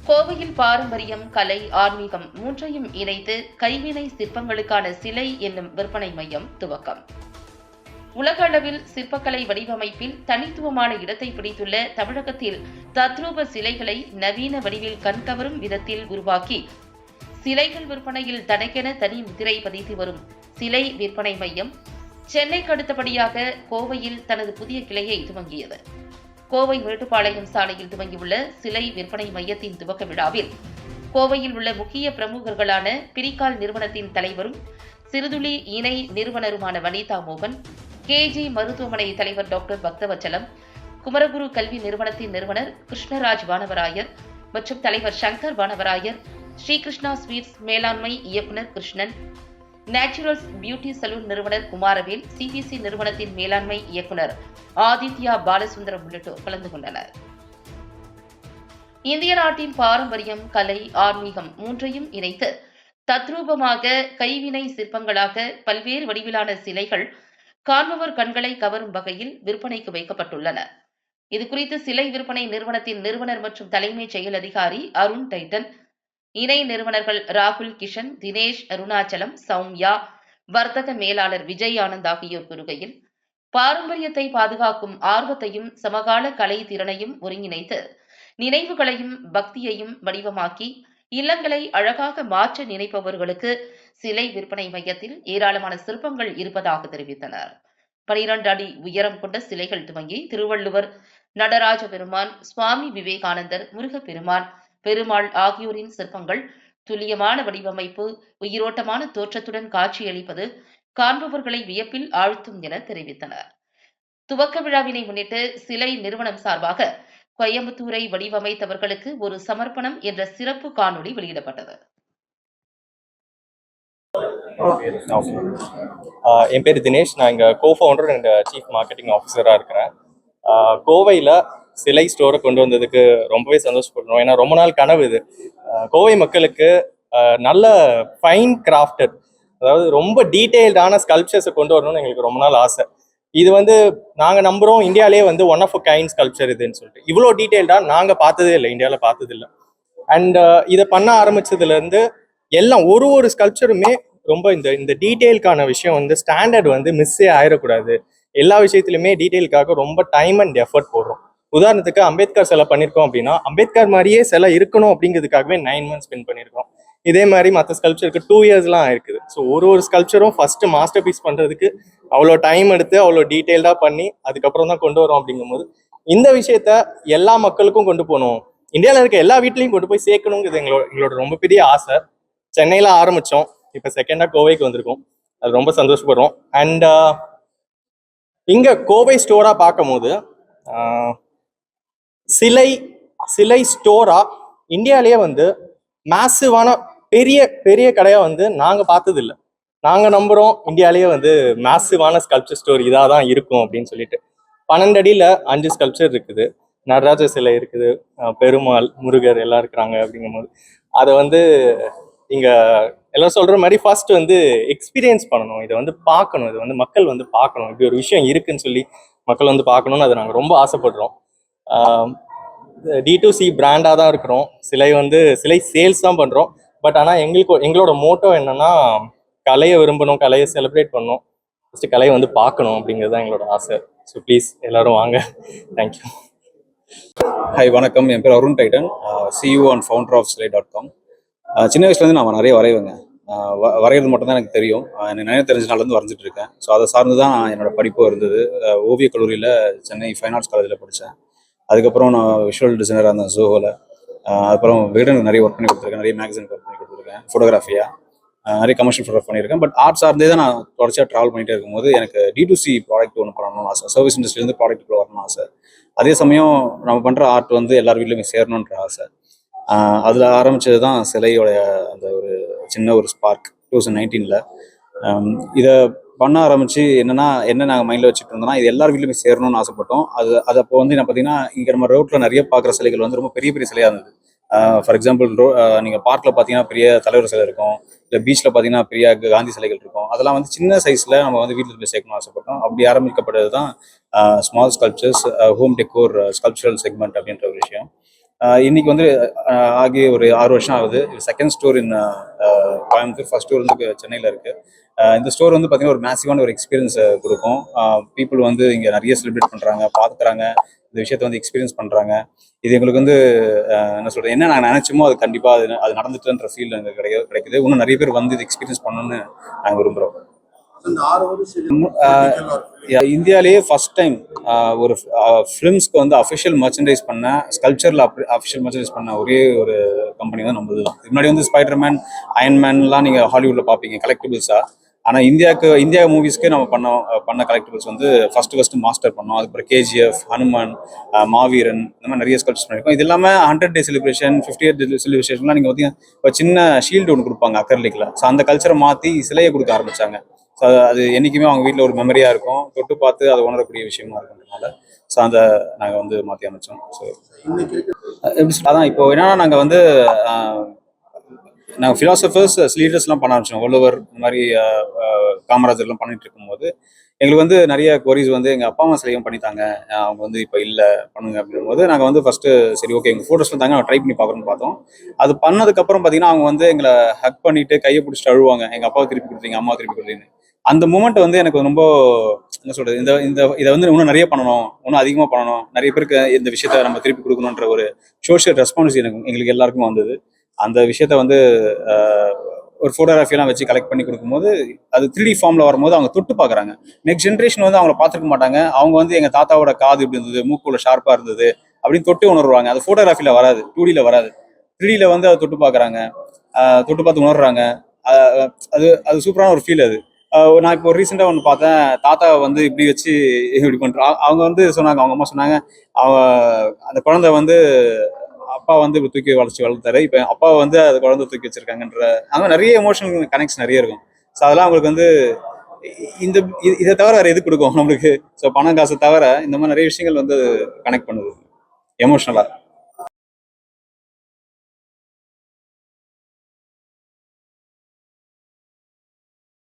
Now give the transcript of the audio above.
கோவையில் பாரம்பரியம், கலை, ஆன்மீகம் மூன்றையும் இணைத்து கைவினை சிற்பங்களுக்கான சிலை என்னும் விற்பனை மையம் துவக்கம். உலக அளவில் சிற்பக்கலை வடிவமைப்பில் தனித்துவமான இடத்தை பிடித்துள்ள தமிழகத்தில் தத்ரூப சிலைகளை நவீன வடிவில் கண்கவரும் விதத்தில் உருவாக்கி சிலைகள் விற்பனையில் தனக்கென தனி முத்திரை பதித்து வரும் சிலை விற்பனை மையம் சென்னைக்கு அடுத்தபடியாக கோவையில் தனது புதிய கிளையை துவங்கியது. கோவை மேட்டுப்பாளையம் சாலையில் துவங்கியுள்ள சிலை விற்பனை மையத்தின் துவக்க விழாவில் கோவையில் உள்ள முக்கிய பிரமுகர்களான பிரிக்கால் நிறுவனத்தின் தலைவரும் சிறுதுளி இணை நிறுவனருமான வனிதா மோகன், கேஜி மருத்துவமனை தலைவர் டாக்டர் பக்தவச்சலம், குமரகுரு கல்வி நிறுவனத்தின் நிறுவனர் கிருஷ்ணராஜ் வானவராயர் மற்றும் தலைவர் சங்கர் வானவராயர், ஸ்ரீகிருஷ்ணா ஸ்வீட்ஸ் மேலாண்மை இயக்குநர் கிருஷ்ணன், நேச்சுரல்ஸ் பியூட்டி சலூன் நிறுவனர் குமாரவேல், சிபிசி நிறுவனத்தின் மேலாண்மை இயக்குநர் ஆதித்யா பாலசுந்தரம் உள்ளிட்டோர் கலந்து கொண்டனர். இந்திய நாட்டின் பாரம்பரியம், கலை, ஆன்மீகம் மூன்றையும் இணைத்து தத்ரூபமாக கைவினை சிற்பங்களாக பல்வேறு வடிவிலான சிலைகள் காண்பவர் கண்களை கவரும் வகையில் விற்பனைக்கு வைக்கப்பட்டுள்ளன. இதுகுறித்து சிலை விற்பனை நிறுவனத்தின் நிறுவனர் மற்றும் தலைமைச் செயல் அதிகாரி அருண் டைட்டன், இணை நிறுவனர்கள் ராகுல் கிஷன், தினேஷ், அருணாச்சலம், சௌமியா, வர்த்தக மேலாளர் விஜய் ஆனந்த் ஆகியோர் கூறுகையில், பாரம்பரியத்தை பாதுகாக்கும் ஆர்வத்தையும் சமகால கலை திறனையும் ஒருங்கிணைத்து நினைவுகளையும் பக்தியையும் வடிவமாக்கி இல்லங்களை அழகாக மாற்ற நினைப்பவர்களுக்கு சிலை விற்பனை மையத்தில் ஏராளமான சிற்பங்கள் இருப்பதாக தெரிவித்தனர். 12 அடி உயரம் கொண்ட சிலைகள் துவங்கி திருவள்ளுவர், நடராஜ பெருமான், சுவாமி விவேகானந்தர், முருகப்பெருமான், பெருமாள் ஆகியோரின் சிற்பங்கள் துல்லியமான வடிவமைப்பு, உயிரோட்டமான தோற்றத்துடன் காட்சியளிப்பது காண்பவர்களை வியப்பில் ஆழ்த்தும் என தெரிவித்தனர். துவக்க விழாவினை முன்னிட்டு சிலை நிறுவனம் சார்பாக கோயம்புத்தூரை வடிவமைத்தவர்களுக்கு ஒரு சமர்ப்பணம் என்ற சிறப்பு காணொளி வெளியிடப்பட்டது. என் பேர் தினேஷ். நான் இங்கே கோஃபவுண்டர் அண்ட் சீஃப் மார்க்கெட்டிங் ஆஃபீஸராக இருக்கிறேன். கோவையில் சிலை ஸ்டோரை கொண்டு வந்ததுக்கு ரொம்பவே சந்தோஷப்படுறோம். ஏன்னா ரொம்ப நாள் கனவு இது. கோவை மக்களுக்கு நல்ல ஃபைன் கிராஃப்டட், அதாவது ரொம்ப டீட்டெயில்டான ஸ்கல்ப்சர்ஸை கொண்டு வரணும்னு எங்களுக்கு ரொம்ப நாள் ஆசை. இது நாங்கள் நம்புகிறோம் இந்தியாவிலே one of a kind sculpture இதுன்னு சொல்லிட்டு. இவ்வளோ டீட்டெயில்டாக நாங்கள் பார்த்ததே இல்லை, இந்தியாவில் பார்த்ததில்லை. அண்ட் இதை பண்ண ஆரம்பிச்சதுலேருந்து எல்லாம் ஒரு ஸ்கல்ப்சருமே ரொம்ப இந்த டீட்டெயிலுக்கான விஷயம் ஸ்டாண்டர்ட் மிஸ்ஸே ஆயிடக்கூடாது. எல்லா விஷயத்துலையுமே டீட்டெயிலுக்காக ரொம்ப டைம் அண்ட் எஃபர்ட் போடுறோம். உதாரணத்துக்கு அம்பேத்கர் சிலை பண்ணியிருக்கோம் அப்படின்னா அம்பேத்கர் மாதிரியே சிலை இருக்கணும் அப்படிங்கிறதுக்காகவே 9 months ஸ்பெண்ட் பண்ணியிருக்கோம். இதே மாதிரி மற்ற ஸ்கல்ப்சருக்கு 2 yearsலாம் இருக்குது. ஸோ ஒரு ஸ்கல்ப்சரும் ஃபர்ஸ்ட் மாஸ்டர் பீஸ் பண்ணுறதுக்கு அவ்வளோ டைம் எடுத்து அவ்வளோ டீட்டெயில்டாக பண்ணி அதுக்கப்புறம் தான் கொண்டு வரோம். அப்படிங்கும்போது இந்த விஷயத்த எல்லா மக்களுக்கும் கொண்டு போகணும், இந்தியாவில் இருக்க எல்லா வீட்லையும் கொண்டு போய் சேர்க்கணுங்கிறது எங்களோட ரொம்ப பெரிய ஆசை. சென்னையில் ஆரம்பித்தோம், இப்போ செகண்டாக கோவைக்கு வந்திருக்கோம். அது ரொம்ப சந்தோஷப்படுறோம். அண்ட் இங்கே கோவை ஸ்டோராக பார்க்கும் போது சிலை ஸ்டோரா இந்தியாவிலேயே மேசிவான பெரிய பெரிய கடையாக நாங்கள் பார்த்ததில்லை. நாங்கள் நம்புகிறோம் இந்தியாவிலேயே மேசிவான ஸ்கல்ப்சர் ஸ்டோர் இதாக தான் இருக்கும் அப்படின்னு சொல்லிட்டு. 12 அடியில் 5 ஸ்கல்ப்சர் இருக்குது, நடராஜ சிலை இருக்குது, பெருமாள், முருகர் எல்லாம் இருக்கிறாங்க. அப்படிங்கும்போது அதை இங்கே எல்லாம் சொல்கிற மாதிரி ஃபர்ஸ்ட் எக்ஸ்பீரியன்ஸ் பண்ணணும், இதை பார்க்கணும், இது மக்கள் பார்க்கணும், இப்படி ஒரு விஷயம் இருக்குன்னு சொல்லி மக்கள் பார்க்கணுன்னு அதை நாங்கள் ரொம்ப ஆசைப்படுறோம். D2C பிராண்டாக தான் இருக்கிறோம். சிலை சேல்ஸ் தான் பண்ணுறோம். பட் ஆனால் எங்களோட மோட்டோ என்னன்னா கலையை விரும்பணும், கலையை செலிப்ரேட் பண்ணணும், ஃபஸ்ட்டு கலையை பார்க்கணும் அப்படிங்கிறது தான் எங்களோட ஆசை. ஸோ ப்ளீஸ் எல்லாரும் வாங்க. தேங்க்யூ. ஹாய், வணக்கம். என் பேர் Arun Titan, CEO and founder of slay.com. சின்ன வயசுலேருந்து நான் நிறைய வரைவேங்க. வரைகிறது மட்டும்தான் எனக்கு தெரியும். எனக்கு நிறைய தெரிஞ்ச நாள்லேருந்து வரைஞ்சிட்டு இருக்கேன். ஸோ அதை சார்ந்து தான் என்னோட படிப்பும் இருந்தது. ஓவியக் கல்லூரியில் சென்னை ஃபைன் ஆர்ட்ஸ் காலேஜில் படித்தேன். அதுக்கப்புறம் நான் விஷுவல் டிசைனராக இருந்தேன் ஜோஹோவில். அப்புறம் விகடன் நிறைய ஒர்க் பண்ணி கொடுத்துருக்கேன், நிறைய மேகசினுக்கு ஒர்க் பண்ணி கொடுத்துருக்கேன், ஃபோட்டோகிராஃபியாக நிறைய கமர்ஷியல் ஃபோட்டோகிராஃப் பண்ணியிருக்கேன். பட் ஆர்ட் சார்ந்தே தான் நான் தொடர்ச்சியாக ட்ராவல் பண்ணிகிட்டே இருக்கும்போது எனக்கு D2C ப்ராடக்ட் ஒன்று பண்ணணும்னு ஆசை, சர்வீஸ் இண்டஸ்ட்ரியிலேருந்து ப்ராடக்ட்டுக்குள்ளே வரணும்னு ஆசை. அதே சமயம் நம்ம பண்ணுற ஆர்ட் எல்லார் வீட்லையுமே சேரணுன்ற ஆசை. அதில் ஆரம்பித்தது தான் சிலையோடைய அந்த ஒரு சின்ன ஒரு ஸ்பார்க் 2019. இதை பண்ண ஆரம்பித்து என்ன நாங்கள் மைண்டில் வச்சுட்டு இருந்தோம்னா இது எல்லார் வீட்லையுமே சேரணும்னு ஆசைப்பட்டோம். அது அப்போ நான் பார்த்தீங்கன்னா இங்கே நம்ம ரோட்டில் நிறைய பார்க்குற சிலைகள் ரொம்ப பெரிய பெரிய சிலையாக இருந்தது. ஃபார் எக்ஸாம்பிள் நீங்கள் பார்க்கில் பார்த்தீங்கன்னா பெரிய தலைவர் சிலை இருக்கும், இல்லை பீச்சில் பார்த்தீங்கன்னா பெரிய காந்தி சிலைகள் இருக்கும். அதெல்லாம் சின்ன சைஸில் நம்ம வீட்டில் போய் சேர்க்கணும்னு ஆசைப்பட்டோம். அப்படி ஆரம்பிக்கப்பட்டது தான் small sculptures, home decor sculptural segment அப்படின்ற ஒரு விஷயம். இன்னைக்கு வந்து ஆகி ஒரு 6 வருஷம் ஆகுது. செகண்ட் ஸ்டோர் இன் கோயம்புத்தூர். ஃபர்ஸ்ட் ஸ்டோர் வந்து சென்னையில் இருக்கு. இந்த ஸ்டோர் வந்து பார்த்தீங்கன்னா ஒரு மேசிவான ஒரு எக்ஸ்பீரியன்ஸை கொடுக்கும். பீப்புள் வந்து இங்கே நிறைய செலிப்ரேட் பண்ணுறாங்க, பார்க்குறாங்க, இந்த விஷயத்தை வந்து எக்ஸ்பீரியன்ஸ் பண்ணுறாங்க. இது எங்களுக்கு வந்து என்ன சொல்கிறது, என்ன நாங்கள் நினச்சோமோ அது கண்டிப்பாக அது நடந்துட்டுன்ற ஃபீல் எங்களுக்கு கிடைக்குது. இன்னும் நிறைய பேர் வந்து இது எக்ஸ்பீரியன்ஸ் பண்ணணும்னு நாங்கள் விரும்புகிறோம். இந்தியாவிலேயே ஃபர்ஸ்ட் டைம் ஒரு ஃபிலிம்ஸ்க்கு வந்து அஃபிஷியல் மர்ச்சன்டைஸ் பண்ண, ஸ்கல்ப்சரில் அஃபிஷியல் மர்ச்சன்டைஸ் பண்ண ஒரே ஒரு கம்பெனி தான் நம்மளது தான். முன்னாடி வந்து ஸ்பைடர்மேன், அயன்மேன்லாம் நீங்கள் ஹாலிவுட்டில் பார்ப்பீங்க கலெக்டிபிள்ஸாக. ஆனால் இந்தியா மூவிஸ்க்கு நம்ம பண்ண கலெக்டிபிள்ஸ் வந்து ஃபர்ஸ்ட் மாஸ்டர் பண்ணோம். அதுக்கப்புறம் கேஜிஎஃப், ஹனுமான், மாவீரன், இந்த மாதிரி நிறைய ஸ்கல்ப்ஸ் பண்ணியிருக்கோம். இது இல்லாமல் 100 டே செலிப்ரேஷன், 50th டே செலிப்ரேஷன்லாம் நீங்கள் பார்த்தீங்கன்னா ஒரு சின்ன ஷீல்டு ஒன்று கொடுப்பாங்க அக்கர்லிக்கில். ஸோ அந்த கல்ச்சரை மாற்றி சிலையை கொடுக்க ஆரம்பித்தாங்க. ஸோ அது என்றைக்குமே அவங்க வீட்டில் ஒரு மெமரியாக இருக்கும், தொட்டு பார்த்து அதை உணரக்கூடிய விஷயமா இருக்கிறதுனால ஸோ அதை நாங்கள் வந்து மாற்றி அமைச்சோம். ஸோ எப்படி அதான் இப்போ என்னன்னா நாங்கள் வந்து நாங்கள் ஃபிலாசபர்ஸ், லீடர்ஸ்லாம் பண்ண ஆரம்பிச்சோம். வள்ளுவர் இந்த மாதிரி காமராஜர்லாம் பண்ணிட்டு இருக்கும்போது எங்களுக்கு வந்து நிறைய கொரிஸ் வந்து எங்கள் அப்பா அம்மா சிலையும் பண்ணித்தாங்க, அவங்க வந்து இப்போ இல்லை பண்ணுங்க அப்படிங்கும்போது நாங்கள் வந்து ஃபஸ்ட்டு சரி ஓகே எங்கள் ஃபோட்டோஸ்லாம் தாங்க ட்ரை பண்ணி பார்க்குறோன்னு பார்த்தோம். அது பண்ணதுக்கப்புறம் பார்த்தீங்கன்னா அவங்க வந்து எங்களை ஹக் பண்ணிட்டு கையை பிடிச்சிட்டு அழுவாங்க, எங்கள் அப்பாவை திருப்பி கொடுத்தீங்க, அம்மாவை திருப்பி கொடுத்தீங்கன்னு. அந்த மூமெண்ட் வந்து எனக்கு ரொம்ப என்ன சொல்றது, இதை வந்து இன்னும் நிறைய பண்ணணும், இன்னும் அதிகமாக பண்ணணும், நிறைய பேருக்கு இந்த விஷயத்த நம்ம திருப்பி கொடுக்கணுன்ற ஒரு சோஷியல் ரெஸ்பான்ஸ் எங்களுக்கு எல்லாருக்கும் வந்தது. அந்த விஷயத்த வந்து ஒரு ஃபோட்டோகிராஃபியெல்லாம் வச்சு கலெக்ட் பண்ணி கொடுக்கும்போது அது 3D ஃபார்மில் வரும்போது அவங்க தொட்டு பார்க்குறாங்க. நெக்ஸ்ட் ஜென்ரேஷன் வந்து அவங்கள பார்த்துருக்க மாட்டாங்க. அவங்க வந்து எங்கள் தாத்தாவோட காது இப்படி இருந்தது, மூக்குள்ள ஷார்ப்பாக இருந்தது அப்படின்னு தொட்டு உணர்வாங்க. அது ஃபோட்டோகிராஃபியில் வராது, 2Dயில் வராது. 3Dயில் வந்து அதை தொட்டு பார்க்குறாங்க, தொட்டு பார்த்து உணர்றாங்க. அது அது சூப்பரான ஒரு ஃபீல் அது. நான் இப்போ ரீசெண்டாக ஒன்று பார்த்தேன், தாத்தாவை வந்து இப்படி வச்சு இப்படி பண்ணுறோம். அவங்க வந்து சொன்னாங்க, அவங்க அம்மா சொன்னாங்க, அந்த குழந்தை வந்து அப்பா வந்து இப்படி தூக்கி வளர்த்தாரு, இப்போ அப்பாவை வந்து அது குழந்தை தூக்கி வச்சிருக்காங்கன்ற அந்த நிறைய எமோஷனல் கனெக்ட்ஸ் நிறைய இருக்கும். ஸோ அதெல்லாம் அவங்களுக்கு வந்து இதை தவிர வேறு எது கொடுக்கும் நம்மளுக்கு. ஸோ பணம் காசை தவிர இந்த மாதிரி நிறைய விஷயங்கள் வந்து கனெக்ட் பண்ணுது எமோஷனலாக.